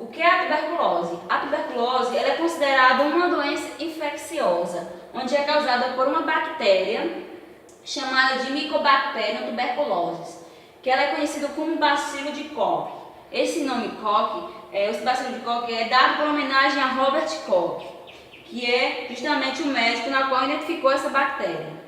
O que é a tuberculose? A tuberculose ela é considerada uma doença infecciosa, onde é causada por uma bactéria chamada de Mycobacterium tuberculosis, que ela é conhecida como bacilo de Koch. Esse nome Koch, esse bacilo de Koch é dado por homenagem a Robert Koch, que é justamente o médico na qual identificou essa bactéria.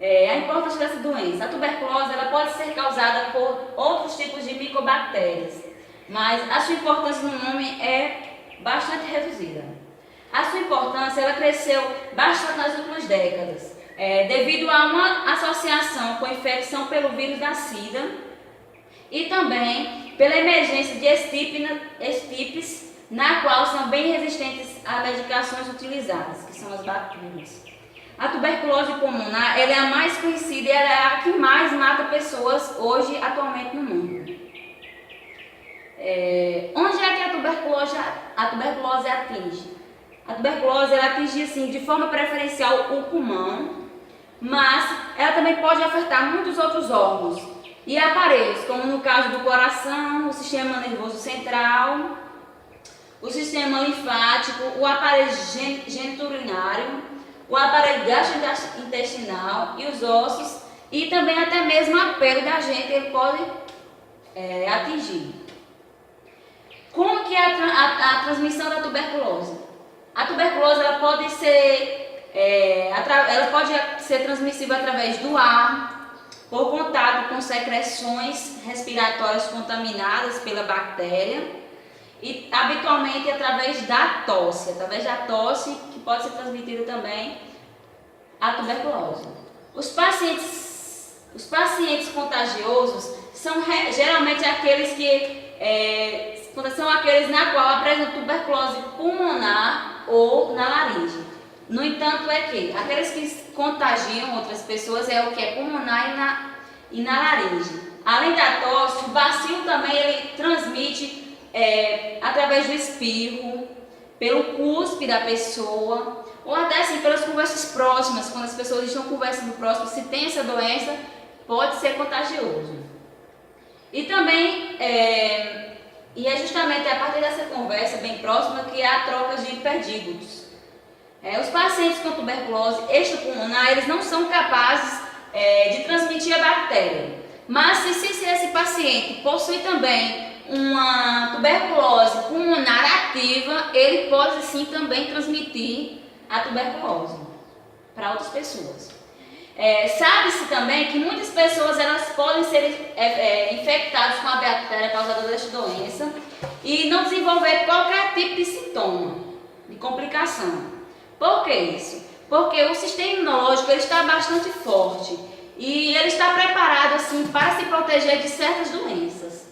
A importância dessa doença. A tuberculose ela pode ser causada por outros tipos de micobactérias, mas a sua importância no nome é bastante reduzida. A sua importância ela cresceu bastante nas últimas décadas, devido a uma associação com a infecção pelo vírus da SIDA e também pela emergência de estípes, na qual são bem resistentes a medicações utilizadas, que são as bactérias. A tuberculose pulmonar ela é a mais conhecida e ela é a que mais mata pessoas hoje, atualmente no mundo. Onde é que a tuberculose atinge? A tuberculose ela atinge assim, de forma preferencial o pulmão, mas ela também pode afetar muitos outros órgãos e aparelhos, como no caso do coração, o sistema nervoso central, o sistema linfático, o aparelho geniturinário, o aparelho gastrointestinal e os ossos, e também até mesmo a pele da gente ele pode atingir. Como que é a transmissão da tuberculose? A tuberculose ela pode ser transmissível através do ar, por contato com secreções respiratórias contaminadas pela bactéria e habitualmente através da tosse que pode ser transmitida também a tuberculose. Os pacientes contagiosos são geralmente aqueles na qual apresentam tuberculose pulmonar ou na laringe. No entanto, aqueles que contagiam outras pessoas é o que é pulmonar e na laringe. Além da tosse, o bacilo também ele transmite através do espirro, pelo cuspe da pessoa, ou até assim pelas conversas próximas, quando as pessoas estão conversando próximo, se tem essa doença, pode ser contagioso. E também é justamente a partir dessa conversa bem próxima que há a troca de perdígotos. Os pacientes com tuberculose extrapulmonar, eles não são capazes de transmitir a bactéria, mas se esse paciente possui também uma tuberculose pulmonar ativa, ele pode sim também transmitir a tuberculose para outras pessoas. Sabe-se também que muitas pessoas elas podem ser infectadas com a bactéria causada desta doença e não desenvolver qualquer tipo de sintoma, de complicação. Por que isso? Porque o sistema imunológico ele está bastante forte e ele está preparado assim para se proteger de certas doenças.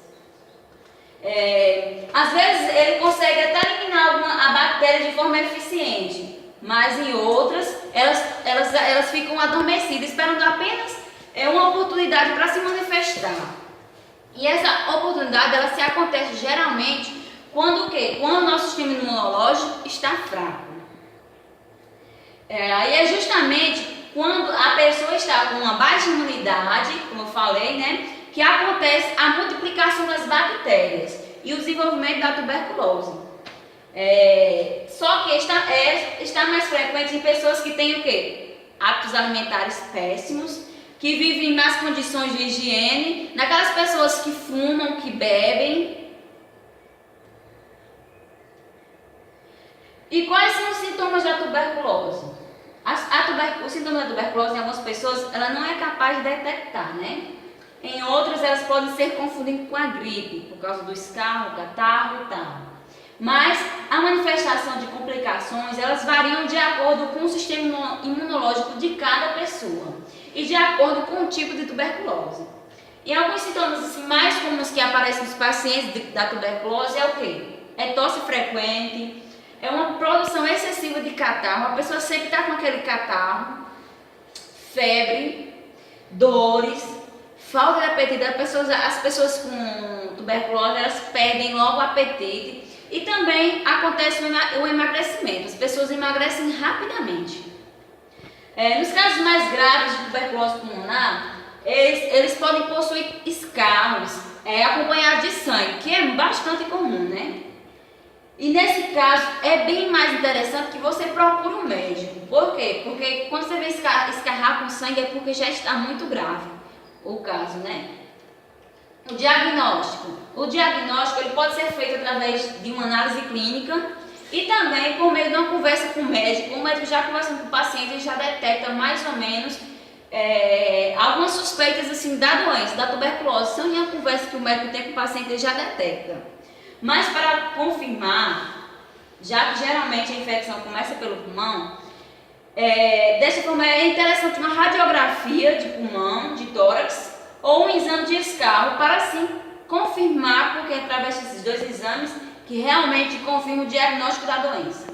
Às vezes ele consegue até eliminar a bactéria de forma eficiente, mas em outras elas ficam adormecidas, esperando apenas uma oportunidade para se manifestar. E essa oportunidade ela se acontece geralmente quando o nosso sistema imunológico está fraco. Aí é justamente quando a pessoa está com uma baixa imunidade, como eu falei, né, que acontece a multiplicação das bactérias e o desenvolvimento da tuberculose. Só que está mais frequente em pessoas que têm hábitos alimentares péssimos, que vivem em más condições de higiene, naquelas pessoas que fumam, que bebem. E quais são os sintomas da tuberculose? O sintoma da tuberculose em algumas pessoas ela não é capaz de detectar, né? Em outras elas podem ser confundidas com a gripe, por causa do escarro, catarro e tal. Mas a manifestação de complicações elas variam de acordo com o sistema imunológico de cada pessoa e de acordo com o tipo de tuberculose. E alguns sintomas assim, mais comuns que aparecem nos pacientes da tuberculose é o quê? É tosse frequente, é uma produção excessiva de catarro, a pessoa sempre está com aquele catarro, febre, dores, falta de apetite. As pessoas com tuberculose elas perdem logo o apetite e também acontece o emagrecimento, as pessoas emagrecem rapidamente. Nos casos mais graves de tuberculose pulmonar, eles podem possuir escarros, acompanhado de sangue, que é bastante comum, né? E nesse caso é bem mais interessante que você procure um médico. Por quê? Porque quando você vê escarrar com sangue é porque já está muito grave o caso, né? O diagnóstico. O diagnóstico ele pode ser feito através de uma análise clínica e também por meio de uma conversa com o médico. O médico já conversando com o paciente ele já detecta mais ou menos algumas suspeitas assim, da doença, da tuberculose. São em uma conversa que o médico tem com o paciente ele já detecta. Mas para confirmar, já que geralmente a infecção começa pelo pulmão, dessa forma é interessante uma radiografia de pulmão, de tórax, ou um exame de escarro, para assim confirmar, porque é através desses dois exames que realmente confirma o diagnóstico da doença.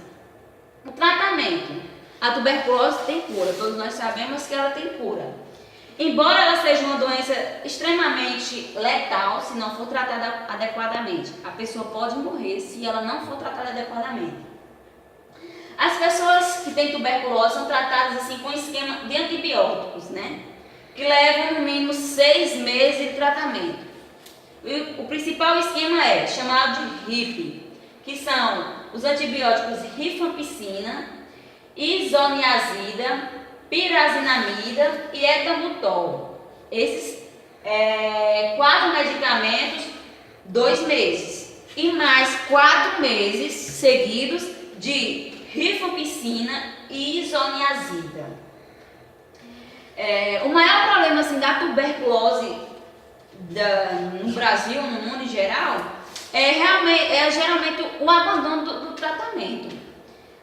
O tratamento. A tuberculose tem cura, todos nós sabemos que ela tem cura. Embora ela seja uma doença extremamente letal, se não for tratada adequadamente, a pessoa pode morrer se ela não for tratada adequadamente. As pessoas que têm tuberculose são tratadas assim com esquema de antibióticos, né? Que levam no mínimo 6 meses de tratamento. E o principal esquema é chamado de RIP, que são os antibióticos rifampicina, isoniazida, pirazinamida e etambutol. Esses 4 medicamentos, 2 meses. E mais 4 meses seguidos de rifampicina e isoniazida. O maior problema assim, da tuberculose no Brasil, no mundo em geral, é geralmente o abandono do tratamento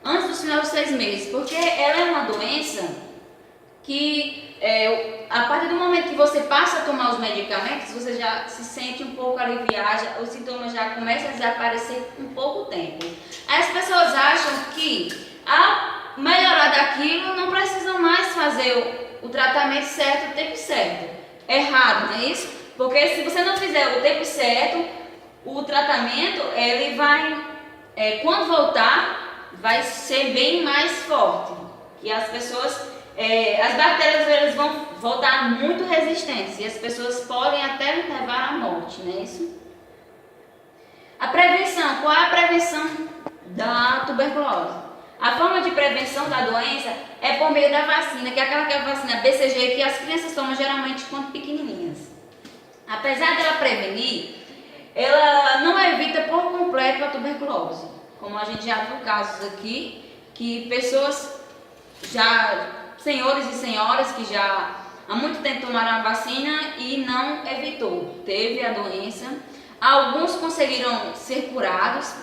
antes dos finais dos 6 meses, porque ela é uma doença que a partir do momento que você passa a tomar os medicamentos, você já se sente um pouco aliviado, os sintomas já começam a desaparecer em pouco tempo. Aí as pessoas acham que ao melhorar daquilo não precisam mais fazer o tratamento certo, o tempo certo. É errado, não é isso? Porque se você não fizer o tempo certo, o tratamento ele vai, quando voltar, vai ser bem mais forte. E as pessoas as bactérias elas vão voltar muito resistentes e as pessoas podem até levar à morte, não é isso? A prevenção. Qual é a prevenção da tuberculose? A forma de prevenção da doença é por meio da vacina, que é aquela vacina BCG que as crianças tomam geralmente quando pequenininhas. Apesar dela prevenir, ela não evita por completo a tuberculose. Como a gente já viu casos aqui, que pessoas senhores e senhoras que já há muito tempo tomaram a vacina e não evitou, teve a doença. Alguns conseguiram ser curados,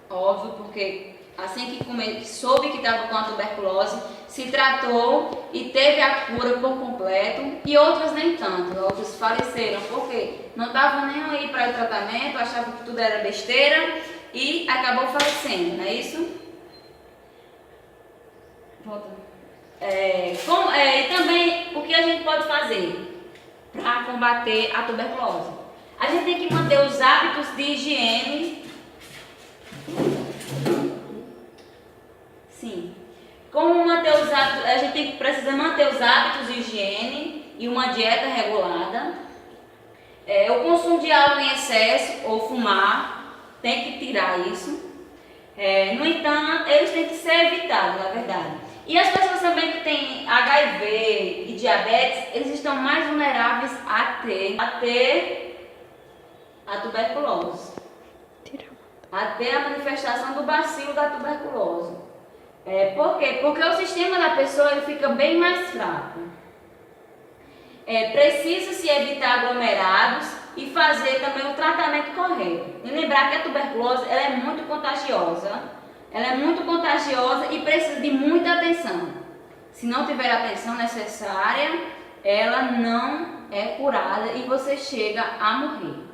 óbvio, porque assim que soube que estava com a tuberculose, se tratou e teve a cura por completo, e outros nem tanto, outros faleceram, porque não estavam nem aí para o tratamento, achavam que tudo era besteira e acabou falecendo, não é isso? Volta. E também o que a gente pode fazer para combater a tuberculose? A gente tem que manter os hábitos de higiene. Sim. Como manter os hábitos? A gente precisa manter os hábitos de higiene e uma dieta regulada. O consumo de álcool em excesso ou fumar, tem que tirar isso. No entanto, eles têm que ser evitados, na verdade. E as pessoas também que têm HIV e diabetes, eles estão mais vulneráveis a ter a tuberculose. A ter a manifestação do bacilo da tuberculose. Por quê? Porque o sistema da pessoa ele fica bem mais fraco. Precisa-se evitar aglomerados e fazer também o tratamento correto. E lembrar que a tuberculose ela é muito contagiosa. Ela é muito contagiosa e precisa de muita atenção. Se não tiver a atenção necessária, ela não é curada e você chega a morrer.